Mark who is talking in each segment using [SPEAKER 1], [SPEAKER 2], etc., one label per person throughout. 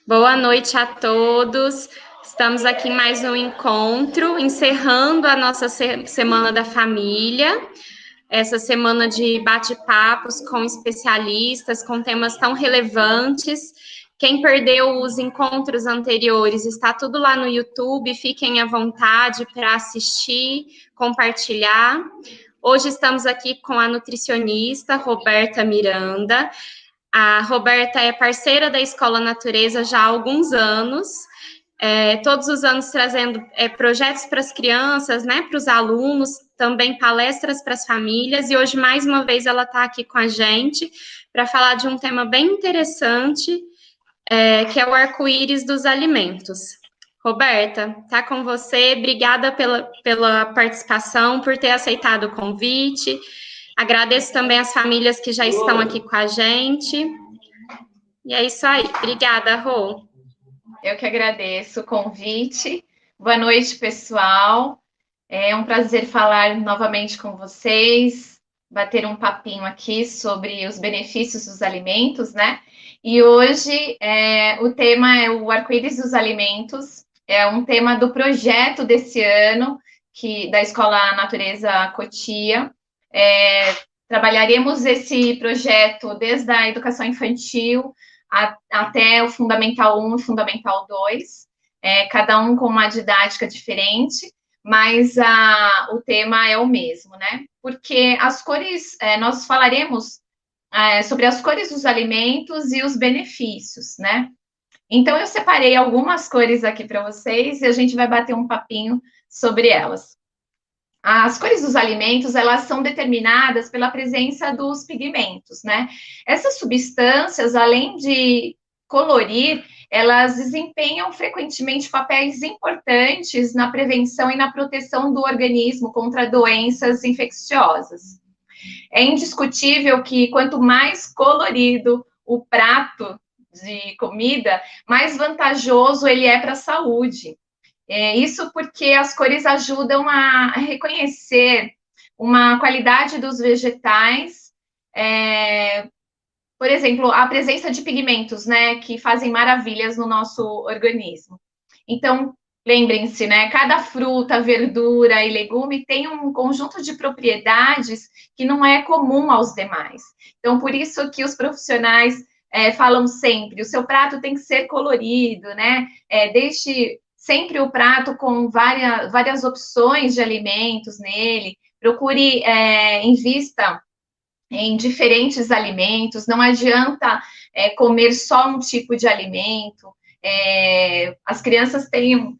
[SPEAKER 1] Boa noite a todos. Estamos aqui em mais um encontro, encerrando a nossa Semana da Família, essa semana de bate-papos com especialistas, com temas tão relevantes. Quem perdeu os encontros anteriores, está tudo lá no YouTube, fiquem à vontade para assistir, compartilhar. Hoje estamos aqui com a nutricionista Roberta Miranda. A Roberta é parceira da Escola Natureza já há alguns anos, todos os anos trazendo projetos para as crianças, né, para os alunos, também palestras para as famílias, e hoje, mais uma vez, ela está aqui com a gente para falar de um tema bem interessante, que é o arco-íris dos alimentos. Roberta, está com você, obrigada pela participação, por ter aceitado o convite. Agradeço também as famílias que já estão aqui com a gente. E é isso aí. Obrigada, Rô.
[SPEAKER 2] Eu que agradeço o convite. Boa noite, pessoal. É um prazer falar novamente com vocês, bater um papinho aqui sobre os benefícios dos alimentos, né? E hoje o tema é o arco-íris dos alimentos. É um tema do projeto desse ano, da Escola Natureza Cotia. Trabalharemos esse projeto desde a educação infantil até o Fundamental 1 e Fundamental 2, cada um com uma didática diferente, mas o tema é o mesmo, né? Porque as cores, nós falaremos sobre as cores dos alimentos e os benefícios, né? Então, eu separei algumas cores aqui para vocês e a gente vai bater um papinho sobre elas. As cores dos alimentos, elas são determinadas pela presença dos pigmentos, né? Essas substâncias, além de colorir, elas desempenham frequentemente papéis importantes na prevenção e na proteção do organismo contra doenças infecciosas. É indiscutível que quanto mais colorido o prato de comida, mais vantajoso ele é para a saúde. Isso porque as cores ajudam a reconhecer uma qualidade dos vegetais, por exemplo, a presença de pigmentos, né, que fazem maravilhas no nosso organismo. Então, lembrem-se, né, cada fruta, verdura e legume tem um conjunto de propriedades que não é comum aos demais. Então, por isso que os profissionais falam sempre, o seu prato tem que ser colorido, né, deixe sempre o prato com várias opções de alimentos nele, procure, invista em diferentes alimentos, não adianta comer só um tipo de alimento. As crianças têm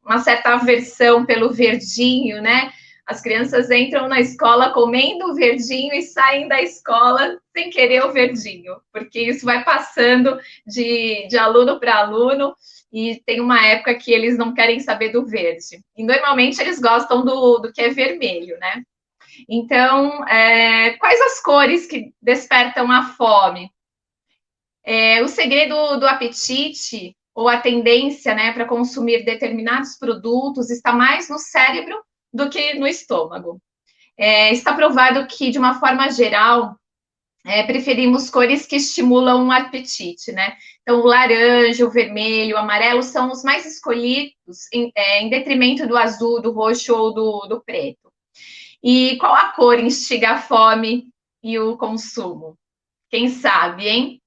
[SPEAKER 2] uma certa aversão pelo verdinho, né? As crianças entram na escola comendo o verdinho e saem da escola sem querer o verdinho, porque isso vai passando de aluno para aluno, e tem uma época que eles não querem saber do verde. E normalmente eles gostam do que é vermelho, né? Então, quais as cores que despertam a fome? O segredo do apetite, ou a tendência, né, para consumir determinados produtos, está mais no cérebro do que no estômago. Está provado que, de uma forma geral, preferimos cores que estimulam o apetite, né? Então, o laranja, o vermelho, o amarelo são os mais escolhidos em detrimento do azul, do roxo ou do preto. E qual a cor instiga a fome e o consumo? Quem sabe, hein?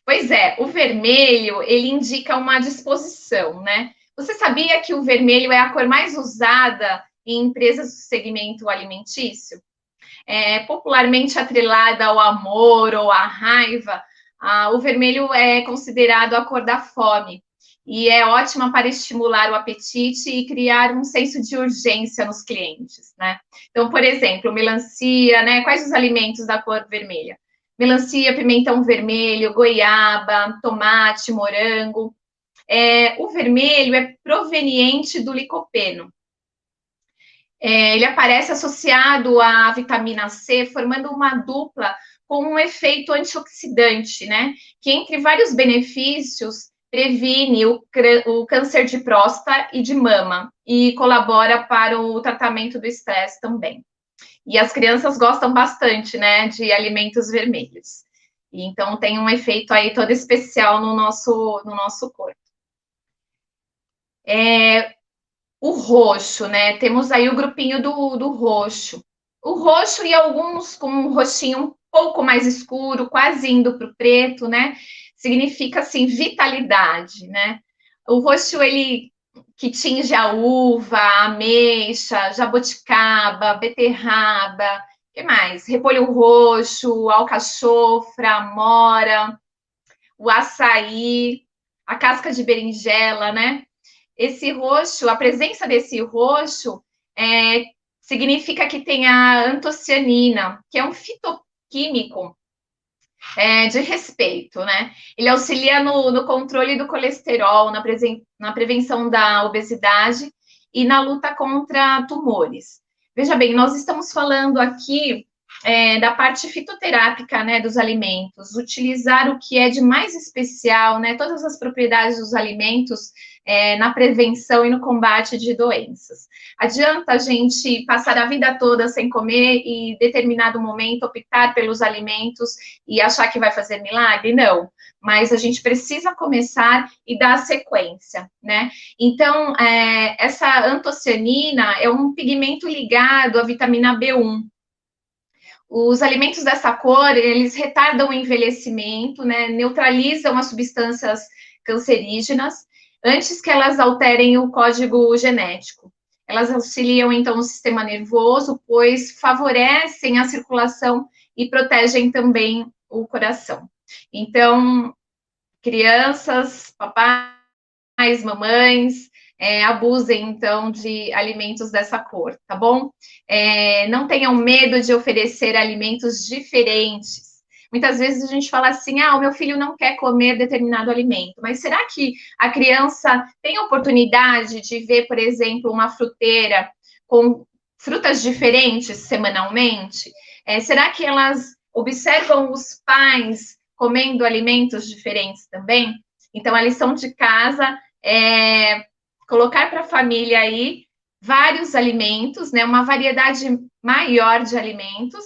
[SPEAKER 2] Pois é, o vermelho, ele indica uma disposição, né? Você sabia que o vermelho é a cor mais usada em empresas do segmento alimentício? Popularmente atrelada ao amor ou à raiva, o vermelho é considerado a cor da fome e é ótima para estimular o apetite e criar um senso de urgência nos clientes, né? Então, por exemplo, melancia, né? Quais os alimentos da cor vermelha? Melancia, pimentão vermelho, goiaba, tomate, morango. O vermelho é proveniente do licopeno. Ele aparece associado à vitamina C, formando uma dupla com um efeito antioxidante, né? Que, entre vários benefícios, previne o câncer de próstata e de mama e colabora para o tratamento do estresse também. E as crianças gostam bastante, né, de alimentos vermelhos. E então tem um efeito aí todo especial no nosso corpo. O roxo, né? Temos aí o grupinho do roxo. O roxo e alguns com um roxinho um pouco mais escuro, quase indo para o preto, né? Significa, assim, vitalidade, né? O roxo, ele que tinge a uva, a ameixa, jabuticaba, beterraba, o que mais? Repolho roxo, alcachofra, amora, o açaí, a casca de berinjela, né? Esse roxo, a presença desse roxo significa que tem a antocianina, que é um fitoquímico de respeito, né? Ele auxilia no controle do colesterol, na prevenção da obesidade e na luta contra tumores. Veja bem, nós estamos falando aqui da parte fitoterápica, né, dos alimentos, utilizar o que é de mais especial, né, todas as propriedades dos alimentos na prevenção e no combate de doenças. Adianta a gente passar a vida toda sem comer e, em determinado momento, optar pelos alimentos e achar que vai fazer milagre? Não. Mas a gente precisa começar e dar sequência, né? Então, essa antocianina é um pigmento ligado à vitamina B1. Os alimentos dessa cor, eles retardam o envelhecimento, né? Neutralizam as substâncias cancerígenas antes que elas alterem o código genético. Elas auxiliam, então, o sistema nervoso, pois favorecem a circulação e protegem também o coração. Então, crianças, papais, mamães, abusem, então, de alimentos dessa cor, tá bom? Não tenham medo de oferecer alimentos diferentes. Muitas vezes a gente fala assim, o meu filho não quer comer determinado alimento, mas será que a criança tem oportunidade de ver, por exemplo, uma fruteira com frutas diferentes semanalmente? Será que elas observam os pais comendo alimentos diferentes também? Então, a lição de casa é colocar para a família aí vários alimentos, né, uma variedade maior de alimentos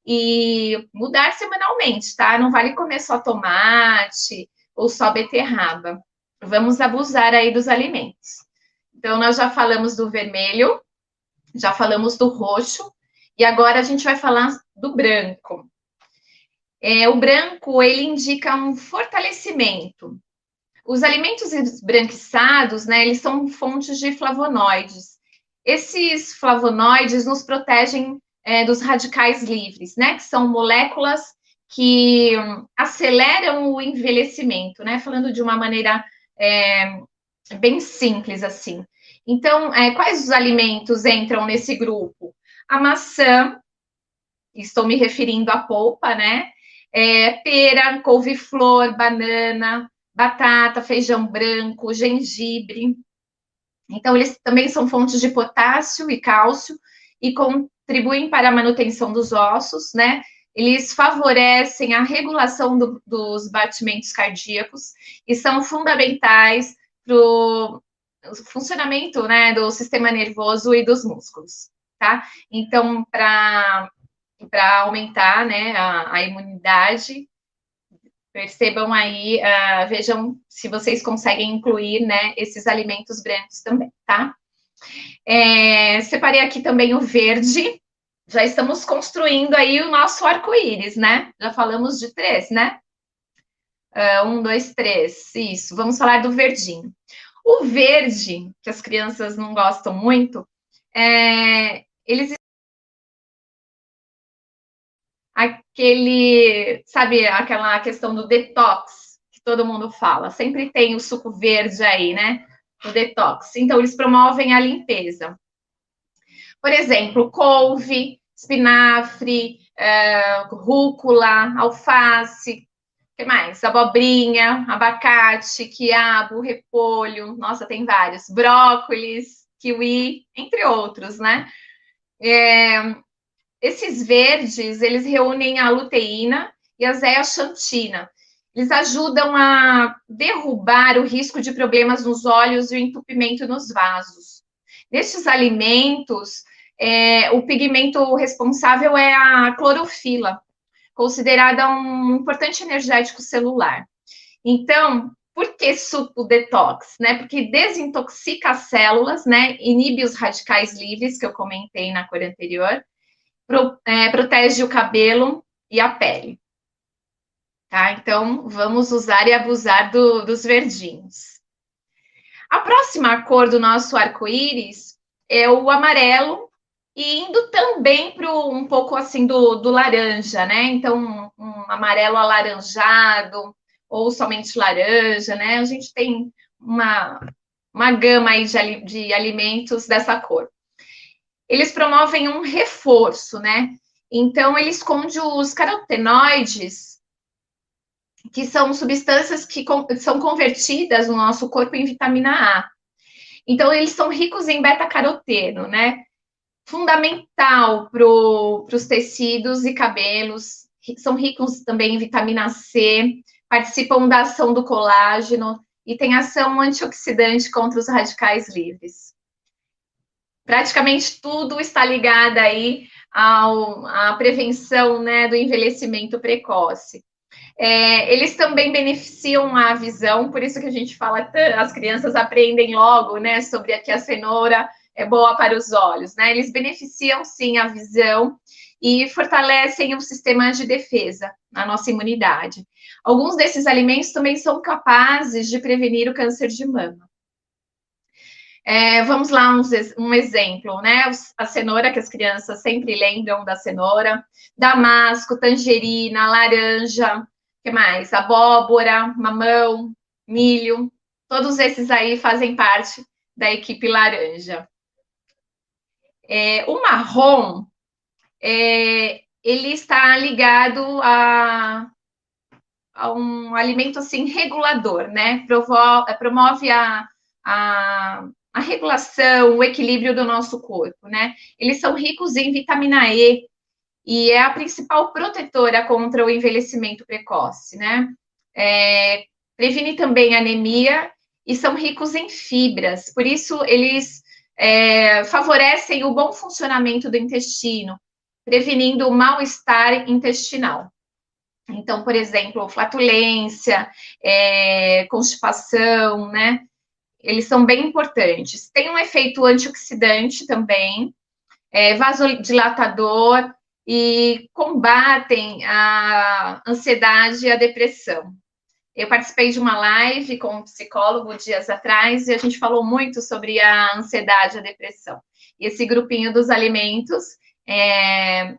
[SPEAKER 2] e mudar semanalmente, tá? Não vale comer só tomate ou só beterraba. Vamos abusar aí dos alimentos. Então, nós já falamos do vermelho, já falamos do roxo, e agora a gente vai falar do branco. O branco, ele indica um fortalecimento. Os alimentos esbranquiçados, né, eles são fontes de flavonoides. Esses flavonoides nos protegem dos radicais livres, né, que são moléculas que aceleram o envelhecimento, né, falando de uma maneira bem simples assim. Então, quais os alimentos entram nesse grupo? A maçã, estou me referindo à polpa, né? Pera, couve-flor, banana, batata, feijão branco, gengibre. Então, eles também são fontes de potássio e cálcio e contribuem para a manutenção dos ossos, né? Eles favorecem a regulação dos batimentos cardíacos e são fundamentais para o funcionamento, né, do sistema nervoso e dos músculos, tá? Então, para aumentar, né, a imunidade, percebam aí, vejam se vocês conseguem incluir, né, esses alimentos brancos também, tá? Separei aqui também o verde, já estamos construindo aí o nosso arco-íris, né? Já falamos de 3, né? 1, 2, 3, isso. Vamos falar do verdinho. O verde, que as crianças não gostam muito, eles sabe, aquela questão do detox, que todo mundo fala, sempre tem o suco verde aí, né, o detox. Então, eles promovem a limpeza. Por exemplo, couve, espinafre, rúcula, alface, o que mais? Abobrinha, abacate, quiabo, repolho, nossa, tem vários, brócolis, kiwi, entre outros, né? Esses verdes, eles reúnem a luteína e a zeaxantina. Eles ajudam a derrubar o risco de problemas nos olhos e o entupimento nos vasos. Nestes alimentos, o pigmento responsável é a clorofila. considerada um importante energético celular. Então, por que suco detox? Né? Porque desintoxica as células, né? Inibe os radicais livres, que eu comentei na cor anterior, protege o cabelo e a pele. Tá? Então, vamos usar e abusar dos verdinhos. A próxima cor do nosso arco-íris é o amarelo, e indo também para um pouco assim do laranja, né? Então, um amarelo alaranjado, ou somente laranja, né? A gente tem uma gama aí de alimentos dessa cor. Eles promovem um reforço, né? Então, ele esconde os carotenoides, que são substâncias que são convertidas no nosso corpo em vitamina A. Então, eles são ricos em beta-caroteno, né? Fundamental para os tecidos e cabelos, são ricos também em vitamina C, participam da ação do colágeno e tem ação antioxidante contra os radicais livres. Praticamente tudo está ligado aí à prevenção, né, do envelhecimento precoce. Eles também beneficiam a visão, por isso que a gente fala, as crianças aprendem logo, né, sobre que a cenoura é boa para os olhos, né? Eles beneficiam, sim, a visão e fortalecem o sistema de defesa, a nossa imunidade. Alguns desses alimentos também são capazes de prevenir o câncer de mama. Vamos lá, um exemplo, né? A cenoura, que as crianças sempre lembram da cenoura, damasco, tangerina, laranja, que mais? Abóbora, mamão, milho, todos esses aí fazem parte da equipe laranja. O marrom, ele está ligado a um alimento assim regulador, né? Promove a regulação, o equilíbrio do nosso corpo, né? Eles são ricos em vitamina E e é a principal protetora contra o envelhecimento precoce, né? Previne também anemia e são ricos em fibras, por isso eles favorecem o bom funcionamento do intestino, prevenindo o mal-estar intestinal. Então, por exemplo, flatulência, constipação, né? Eles são bem importantes. Tem um efeito antioxidante também, vasodilatador e combatem a ansiedade e a depressão. Eu participei de uma live com um psicólogo dias atrás e a gente falou muito sobre a ansiedade e a depressão. E esse grupinho dos alimentos é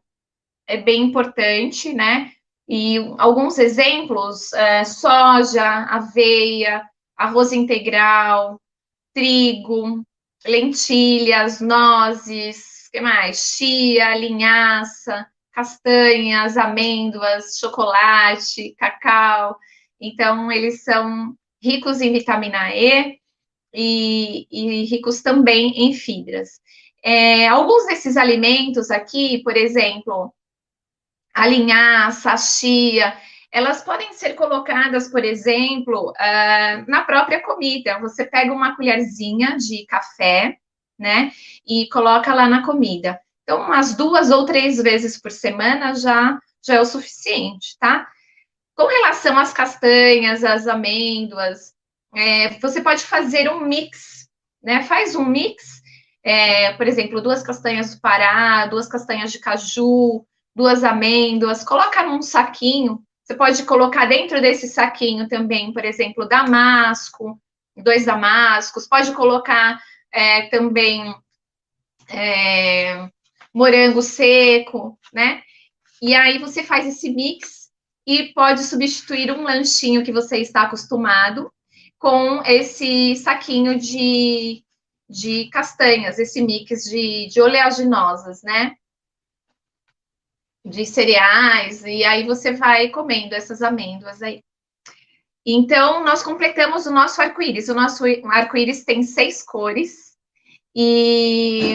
[SPEAKER 2] bem importante, né? E alguns exemplos, soja, aveia, arroz integral, trigo, lentilhas, nozes, que mais? Chia, linhaça, castanhas, amêndoas, chocolate, cacau. Então, eles são ricos em vitamina E e ricos também em fibras. Alguns desses alimentos aqui, por exemplo, a linhaça, a chia, elas podem ser colocadas, por exemplo, na própria comida. Você pega uma colherzinha de café, né, e coloca lá na comida. Então, umas 2 ou 3 vezes por semana já é o suficiente, tá? Com relação às castanhas, às amêndoas, você pode fazer um mix, né? Faz um mix, por exemplo, 2 castanhas do Pará, 2 castanhas de caju, 2 amêndoas, coloca num saquinho. Você pode colocar dentro desse saquinho também, por exemplo, damasco, 2 damascos, pode colocar também morango seco, né? E aí você faz esse mix e pode substituir um lanchinho que você está acostumado com esse saquinho de castanhas, esse mix de oleaginosas, né? De cereais, e aí você vai comendo essas amêndoas aí. Então, nós completamos o nosso arco-íris. O nosso arco-íris tem 6 cores e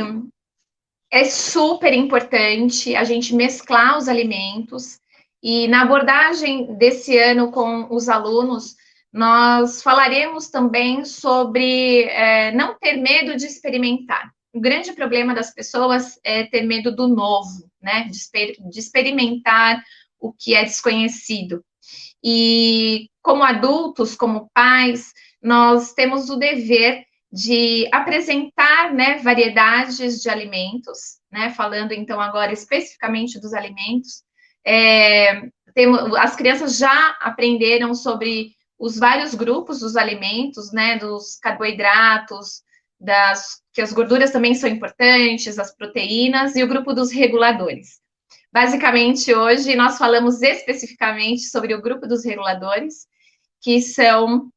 [SPEAKER 2] é super importante a gente mesclar os alimentos. E na abordagem desse ano com os alunos, nós falaremos também sobre não ter medo de experimentar. O grande problema das pessoas é ter medo do novo, né? De experimentar o que é desconhecido. E como adultos, como pais, nós temos o dever de apresentar, né, variedades de alimentos, né, falando então agora especificamente dos alimentos. As crianças já aprenderam sobre os vários grupos dos alimentos, né, dos carboidratos, que as gorduras também são importantes, as proteínas e o grupo dos reguladores. Basicamente, hoje nós falamos especificamente sobre o grupo dos reguladores, que são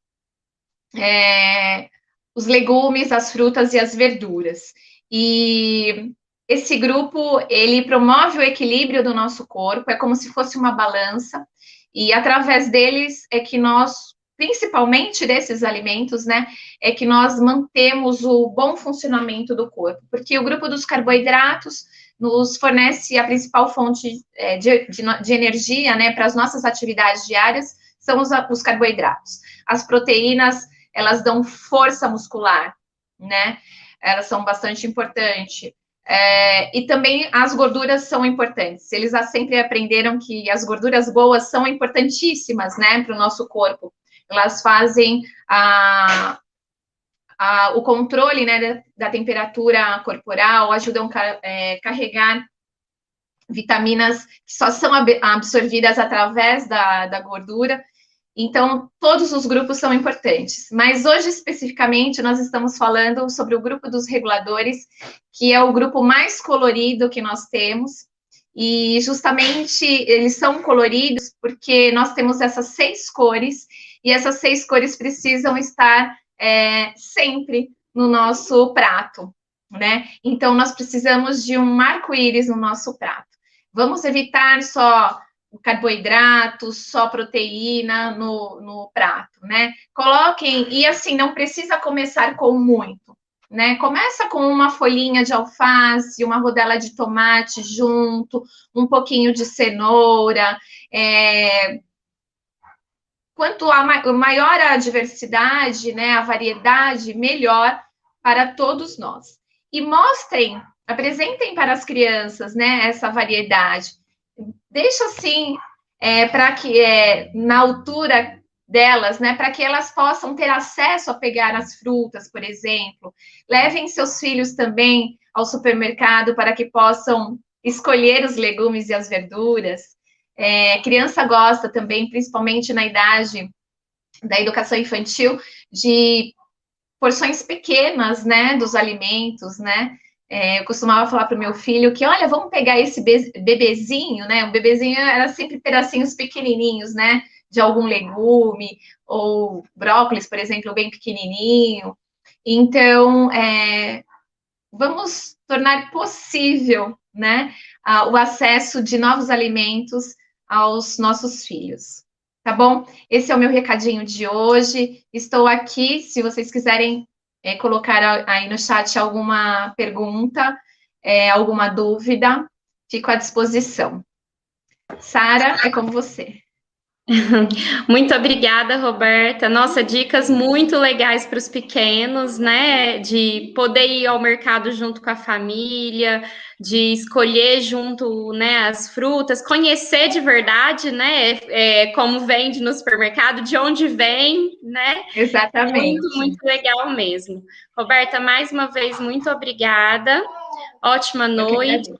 [SPEAKER 2] os legumes, as frutas e as verduras. E esse grupo, ele promove o equilíbrio do nosso corpo, é como se fosse uma balança, e através deles é que nós, principalmente desses alimentos, né, é que nós mantemos o bom funcionamento do corpo, porque o grupo dos carboidratos nos fornece a principal fonte de energia, né, para as nossas atividades diárias, são os carboidratos. As proteínas, elas dão força muscular, né? Elas são bastante importantes. E também as gorduras são importantes. Eles sempre aprenderam que as gorduras boas são importantíssimas, né, para o nosso corpo. Elas fazem o controle, né, da temperatura corporal, ajudam a carregar vitaminas que só são absorvidas através da gordura. Então, todos os grupos são importantes. Mas hoje, especificamente, nós estamos falando sobre o grupo dos reguladores, que é o grupo mais colorido que nós temos. E, justamente, eles são coloridos porque nós temos essas 6 cores, e essas 6 cores precisam estar sempre no nosso prato, né? Então, nós precisamos de um arco-íris no nosso prato. Vamos evitar só carboidrato, só proteína no prato, né? Coloquem, e assim, não precisa começar com muito, né? Começa com uma folhinha de alface, uma rodela de tomate junto, um pouquinho de cenoura. Quanto maior a diversidade, né, a variedade, melhor para todos nós. E apresentem para as crianças, né, essa variedade. Deixa assim, para que na altura delas, né, para que elas possam ter acesso a pegar as frutas, por exemplo. Levem seus filhos também ao supermercado para que possam escolher os legumes e as verduras. Criança gosta também, principalmente na idade da educação infantil, de porções pequenas, né, dos alimentos, né? Eu costumava falar para o meu filho que, olha, vamos pegar esse bebezinho, né? O bebezinho era sempre pedacinhos pequenininhos, né? De algum legume, ou brócolis, por exemplo, bem pequenininho. Então, vamos tornar possível, né, o acesso de novos alimentos aos nossos filhos. Tá bom? Esse é o meu recadinho de hoje. Estou aqui, se vocês quiserem colocar aí no chat alguma pergunta, alguma dúvida, fico à disposição. Sara, é com você.
[SPEAKER 1] Muito obrigada, Roberta. Nossa, dicas muito legais para os pequenos, né? De poder ir ao mercado junto com a família, de escolher junto, né, as frutas, conhecer de verdade, né? Como vende no supermercado, de onde vem, né?
[SPEAKER 2] Exatamente.
[SPEAKER 1] Muito, muito legal mesmo. Roberta, mais uma vez, muito obrigada. Ótima noite.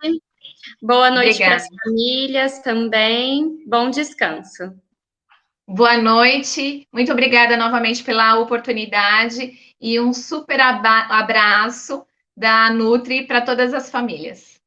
[SPEAKER 1] Boa noite para as famílias também. Bom descanso.
[SPEAKER 2] Boa noite, muito obrigada novamente pela oportunidade e um super abraço da Nutri para todas as famílias.